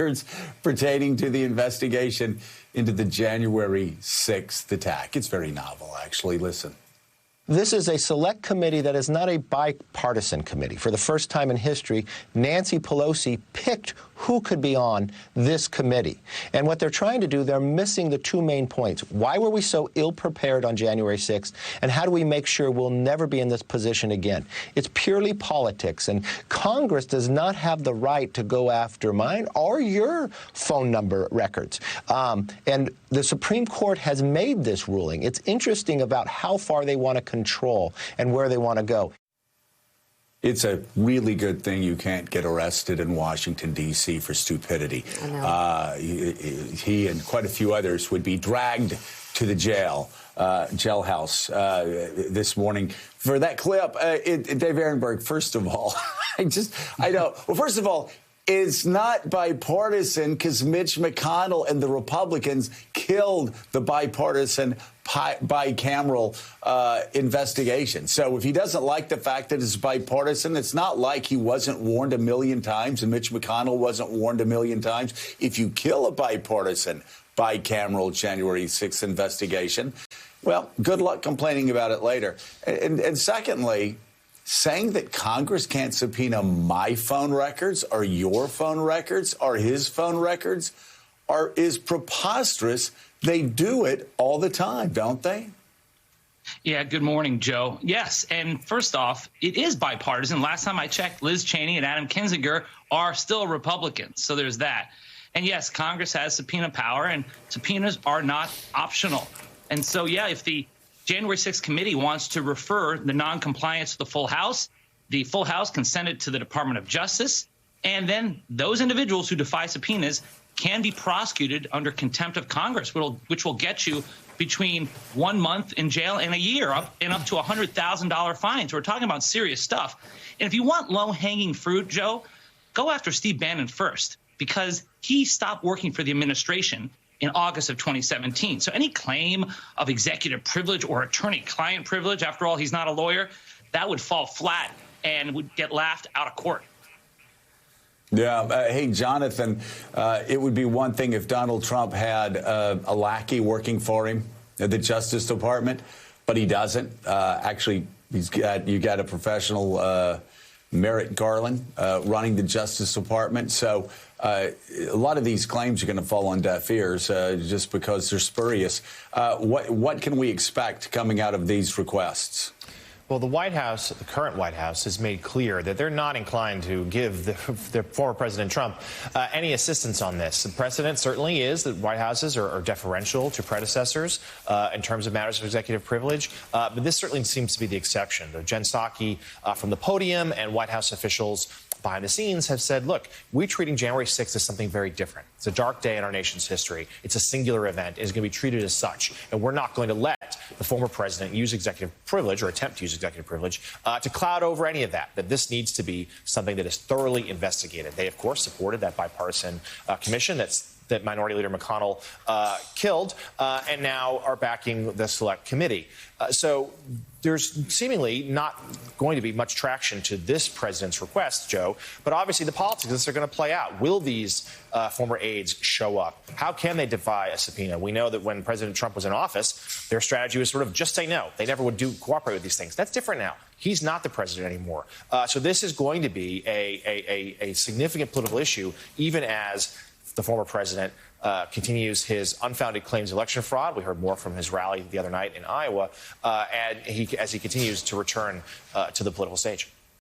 records pertaining to the investigation into the January 6th attack. It's very novel, actually. Listen. This is a select committee that is not a bipartisan committee. For the first time in history, Nancy Pelosi picked who could be on this committee. And what they're trying to do, they're missing the two main points. Why were we so ill-prepared on January 6th? And how do we make sure we'll never be in this position again? It's purely politics. And Congress does not have the right to go after mine or your phone number records. And the Supreme Court has made this ruling. It's interesting about how far they want to control and where they want to go. It's a really good thing you can't get arrested in Washington, D.C. for stupidity. He and quite a few others would be dragged to the jailhouse this morning. For that clip, Dave Ehrenberg, first of all, I know. Well, first of all, it's not bipartisan because Mitch McConnell and the Republicans killed the bipartisan bicameral investigation. So if he doesn't like the fact that it's bipartisan, it's not like he wasn't warned a million times and Mitch McConnell wasn't warned a million times. If you kill a bipartisan bicameral January 6th investigation, well, good luck complaining about it later. And secondly, saying that Congress can't subpoena my phone records or your phone records or his phone records is preposterous. They do it all the time, don't they? Yeah, good morning, Joe. Yes, and first off, it is bipartisan. Last time I checked, Liz Cheney and Adam Kinzinger are still Republicans, so there's that. And yes, Congress has subpoena power, and subpoenas are not optional. And so, yeah, if the January 6th committee wants to refer the noncompliance to the full House can send it to the Department of Justice, and then those individuals who defy subpoenas can be prosecuted under contempt of Congress, which will get you between 1 month in jail and a year, up to $100,000 fines. We're talking about serious stuff. And if you want low-hanging fruit, Joe, go after Steve Bannon first, because he stopped working for the administration in August of 2017. So any claim of executive privilege or attorney-client privilege, after all, he's not a lawyer, that would fall flat and would get laughed out of court. Yeah. Hey, Jonathan, it would be one thing if Donald Trump had a lackey working for him at the Justice Department, but he doesn't. Actually, you got a professional, Merrick Garland, running the Justice Department. So a lot of these claims are going to fall on deaf ears just because they're spurious. What can we expect coming out of these requests? Well, the White House, the current White House, has made clear that they're not inclined to give the former President Trump any assistance on this. The precedent certainly is that White Houses are deferential to predecessors in terms of matters of executive privilege, but this certainly seems to be the exception. Jen Psaki from the podium and White House officials behind the scenes have said, look, we're treating January 6th as something very different. It's a dark day in our nation's history. It's a singular event. It's going to be treated as such. And we're not going to let the former president use executive privilege or attempt to use executive privilege to cloud over any of that, that this needs to be something that is thoroughly investigated. They, of course, supported that bipartisan commission that Minority Leader McConnell killed, and now are backing the Select Committee. So there's seemingly not going to be much traction to this president's request, Joe, but obviously the politics of this are going to play out. Will these former aides show up? How can they defy a subpoena? We know that when President Trump was in office, their strategy was sort of just say no. They never would cooperate with these things. That's different now. He's not the president anymore. So this is going to be a significant political issue, even as the former president continues his unfounded claims of election fraud. We heard more from his rally the other night in Iowa, and as he continues to return to the political stage.